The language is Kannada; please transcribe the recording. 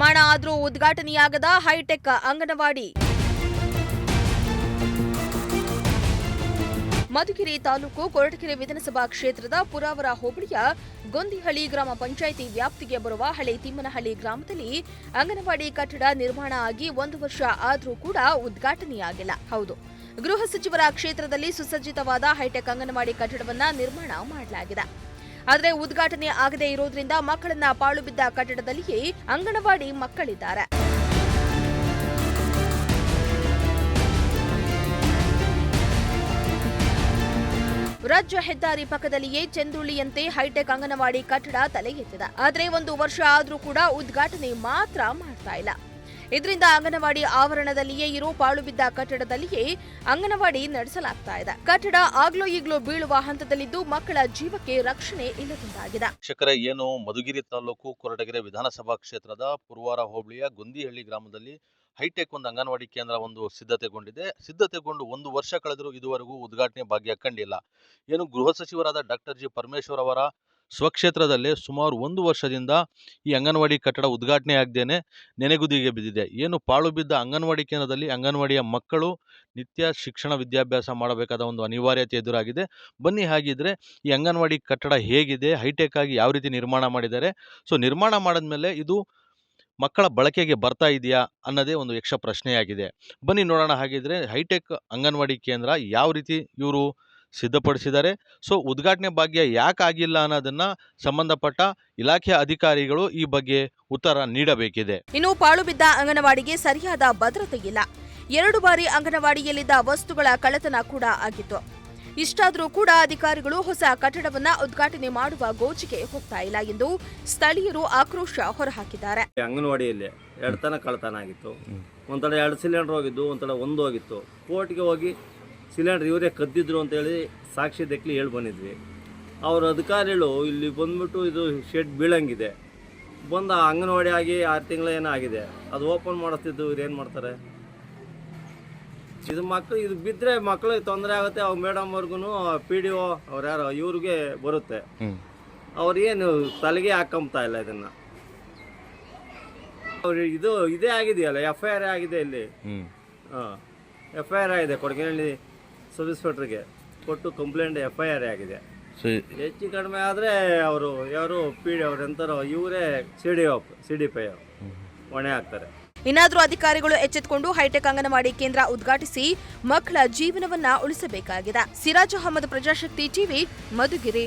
ನಿರ್ಮಾಣ ಆದರೂ ಉದ್ಘಾಟನೆಯಾಗದ ಹೈಟೆಕ್ ಅಂಗನವಾಡಿ. ಮಧುಗಿರಿ ತಾಲೂಕು ಕೊರಟಗೆರೆ ವಿಧಾನಸಭಾ ಕ್ಷೇತ್ರದ ಪುರಾವರ ಹೋಬಳಿಯ ಗೊಂದಿಹಳ್ಳಿ ಗ್ರಾಮ ಪಂಚಾಯಿತಿ ವ್ಯಾಪ್ತಿಗೆ ಬರುವ ಹಳೆ ತಿಮ್ಮನಹಳ್ಳಿ ಗ್ರಾಮದಲ್ಲಿ ಅಂಗನವಾಡಿ ಕಟ್ಟಡ ನಿರ್ಮಾಣ ಆಗಿ 1 ವರ್ಷ ಆದರೂ ಕೂಡ ಉದ್ಘಾಟನೆಯಾಗಿಲ್ಲ. ಹೌದು, ಗೃಹ ಸಚಿವರ ಕ್ಷೇತ್ರದಲ್ಲಿ ಸುಸಜ್ಜಿತವಾದ ಹೈಟೆಕ್ ಅಂಗನವಾಡಿ ಕಟ್ಟಡವನ್ನ ನಿರ್ಮಾಣ ಮಾಡಲಾಗಿದೆ. ಆದರೆ ಉದ್ಘಾಟನೆ ಆಗದೇ ಇರೋದ್ರಿಂದ ಮಕ್ಕಳನ್ನ ಪಾಳು ಬಿದ್ದ ಕಟ್ಟಡದಲ್ಲಿಯೇ ಅಂಗನವಾಡಿ ಮಕ್ಕಳಿದ್ದಾರೆ. ರಾಜ್ಯ ಹೆದ್ದಾರಿ ಪಕ್ಕದಲ್ಲಿಯೇ ಚೆಂದುಳ್ಳಿಯಂತೆ ಹೈಟೆಕ್ ಅಂಗನವಾಡಿ ಕಟ್ಟಡ ತಲೆ ಎತ್ತಿದೆ. ಆದರೆ 1 ವರ್ಷ ಆದರೂ ಕೂಡ ಉದ್ಘಾಟನೆ ಮಾತ್ರ ಮಾಡ್ತಾ ಇಲ್ಲ. ಇದರಿಂದ ಅಂಗನವಾಡಿ ಆವರಣದಲ್ಲಿಯೇ ಇರೋ ಪಾಳು ಬಿದ್ದ ಕಟ್ಟಡದಲ್ಲಿಯೇ ಅಂಗನವಾಡಿ ನಡೆಸಲಾಗ್ತಾ ಇದೆ. ಕಟ್ಟಡ ಆಗ್ಲೋ ಈಗ್ಲೋ ಬೀಳುವ ಹಂತದಲ್ಲಿದ್ದು ಮಕ್ಕಳ ಜೀವಕ್ಕೆ ರಕ್ಷಣೆ ಇಲ್ಲದಂತಾಗಿದೆ. ಶಿಕ್ಷಕರೇ, ಏನು ಮಧುಗಿರಿ ತಾಲೂಕು ಕೊರಟಗೆರೆ ವಿಧಾನಸಭಾ ಕ್ಷೇತ್ರದ ಪುರವಾರ ಹೋಬಳಿಯ ಗೊಂದಿಹಳ್ಳಿ ಗ್ರಾಮದಲ್ಲಿ ಹೈಟೆಕ್ ಒಂದು ಅಂಗನವಾಡಿ ಕೇಂದ್ರ ಸಿದ್ಧತೆಗೊಂಡು 1 ವರ್ಷ ಕಳೆದರೂ ಇದುವರೆಗೂ ಉದ್ಘಾಟನೆ ಭಾಗ್ಯ ಕಂಡಿಲ್ಲ. ಏನು ಗೃಹ ಸಚಿವರಾದ ಡಾಕ್ಟರ್ ಜಿ ಪರಮೇಶ್ವರ್ ಅವರ ಸ್ವಕ್ಷೇತ್ರದಲ್ಲೇ ಸುಮಾರು 1 ವರ್ಷದಿಂದ ಈ ಅಂಗನವಾಡಿ ಕಟ್ಟಡ ಉದ್ಘಾಟನೆ ಆಗದೇನೆ ನೆನೆಗುದಿಗೆ ಬಿದ್ದಿದೆ. ಏನು ಪಾಳು ಬಿದ್ದ ಅಂಗನವಾಡಿ ಕೇಂದ್ರದಲ್ಲಿ ಅಂಗನವಾಡಿಯ ಮಕ್ಕಳು ನಿತ್ಯ ಶಿಕ್ಷಣ ವಿದ್ಯಾಭ್ಯಾಸ ಮಾಡಬೇಕಾದ ಒಂದು ಅನಿವಾರ್ಯತೆ ಎದುರಾಗಿದೆ. ಬನ್ನಿ, ಹಾಗಿದ್ರೆ ಈ ಅಂಗನವಾಡಿ ಕಟ್ಟಡ ಹೇಗಿದೆ, ಹೈಟೆಕ್ ಆಗಿ ಯಾವ ರೀತಿ ನಿರ್ಮಾಣ ಮಾಡಿದ್ದಾರೆ, ಸೊ ನಿರ್ಮಾಣ ಮಾಡಿದ್ಮೇಲೆ ಇದು ಮಕ್ಕಳ ಬಳಕೆಗೆ ಬರ್ತಾ ಇದೆಯಾ ಅನ್ನೋದೇ ಒಂದು ಯಕ್ಷ ಪ್ರಶ್ನೆಯಾಗಿದೆ. ಬನ್ನಿ ನೋಡೋಣ. ಹಾಗಿದ್ರೆ ಹೈಟೆಕ್ ಅಂಗನವಾಡಿ ಕೇಂದ್ರ ಯಾವ ರೀತಿ ಇವರು ಸಿದ್ಧಪಡಿಸಿದ್ದಾರೆ, ಸೊ ಉದ್ಘಾಟನೆ ಭಾಗ್ಯ ಯಾಕೆ ಆಗಿಲ್ಲ ಅನ್ನೋದನ್ನ ಸಂಬಂಧಪಟ್ಟ ಇಲಾಖೆ ಅಧಿಕಾರಿಗಳು ಈ ಬಗ್ಗೆ ಉತ್ತರ ನೀಡಬೇಕಿದೆ. ಇನ್ನು ಪಾಳು ಬಿದ್ದ ಅಂಗನವಾಡಿಗೆ ಸರಿಯಾದ ಭದ್ರತೆ ಇಲ್ಲ. 2 ಬಾರಿ ಅಂಗನವಾಡಿಯಲ್ಲಿದ್ದ ವಸ್ತುಗಳ ಕಳ್ಳತನ ಕೂಡ ಆಗಿತ್ತು. ಇಷ್ಟಾದರೂ ಕೂಡ ಅಧಿಕಾರಿಗಳು ಹೊಸ ಕಟ್ಟಡವನ್ನ ಉದ್ಘಾಟನೆ ಮಾಡುವ ಗೋಜಿಗೆ ಹೋಗ್ತಾ ಇಲ್ಲ ಎಂದು ಸ್ಥಳೀಯರು ಆಕ್ರೋಶ ಹೊರಹಾಕಿದ್ದಾರೆ. ಅಂಗನವಾಡಿಯಲ್ಲಿ 2 ತನ ಕಳ್ಳತನ ಆಗಿತ್ತು. ಒಂಥರ 2 ಸಿಲಿಂಡರ್ ಹೋಗಿದ್ದು, ಒಂಥರ 1 ಹೋಗಿತ್ತು. ಕೋರ್ಟ್ಗೆ ಹೋಗಿ ಸಿಲಿಂಡರ್ ಇವರೇ ಕದ್ದಿದ್ರು ಅಂತೇಳಿ ಸಾಕ್ಷಿ ದಕ್ಕಲಿ ಹೇಳಿ ಬಂದಿದ್ವಿ. ಅವ್ರ ಅಧಿಕಾರಿಗಳು ಇಲ್ಲಿ ಬಂದ್ಬಿಟ್ಟು ಇದು ಶೆಡ್ ಬೀಳಂಗಿದೆ, ಬಂದ ಅಂಗನವಾಡಿ ಆಗಿ 6 ತಿಂಗಳ ಏನೋ ಆಗಿದೆ, ಅದು ಓಪನ್ ಮಾಡಿಸ್ತಿದ್ದು ಇವ್ರು ಏನು ಮಾಡ್ತಾರೆ? ಇದು ಬಿದ್ದರೆ ಮಕ್ಕಳಿಗೆ ತೊಂದರೆ ಆಗುತ್ತೆ. ಅವ್ರ ಮೇಡಮ್ ಅವ್ರಿಗೂ PDO ಅವ್ರು ಯಾರು ಇವ್ರಿಗೆ ಬರುತ್ತೆ. ಅವ್ರಿಗೇನು ತಲೆಗೆ ಹಾಕೊಂಬ್ತಾ ಇಲ್ಲ ಇದನ್ನ. ಅವ್ರು ಇದೇ ಆಗಿದೆಯಲ್ಲ, FIR ಆಗಿದೆ ಇಲ್ಲಿ. FIR ಆಗಿದೆ, ಕೊಡಗಿನಹಳ್ಳಿ ಸಬ್ ಇನ್ಸ್ಪೆಕ್ಟರ್ಗೆ ಕೊಟ್ಟು ಕಂಪ್ಲೇಂಟ್ FIR ಆಗಿದೆ. ಹೆಚ್ಚು ಕಡಿಮೆ ಆದರೆ ಅವರು ಯಾರು ಅವ್ರು ಎಂತಾರೋ ಇವರೇ CDPI ಹೊಣೆ ಹಾಕ್ತಾರೆ. ಇನ್ನಾದರೂ ಅಧಿಕಾರಿಗಳು ಎಚ್ಚೆತ್ತುಕೊಂಡು ಹೈಟೆಕ್ ಅಂಗನವಾಡಿ ಕೇಂದ್ರ ಉದ್ಘಾಟಿಸಿ ಮಕ್ಕಳ ಜೀವನವನ್ನ ಉಳಿಸಬೇಕಾಗಿದೆ. ಸಿರಾಜ್ ಅಹಮದ್, ಪ್ರಜಾಶಕ್ತಿ ಟಿವಿ, ಮಧುಗಿರಿ.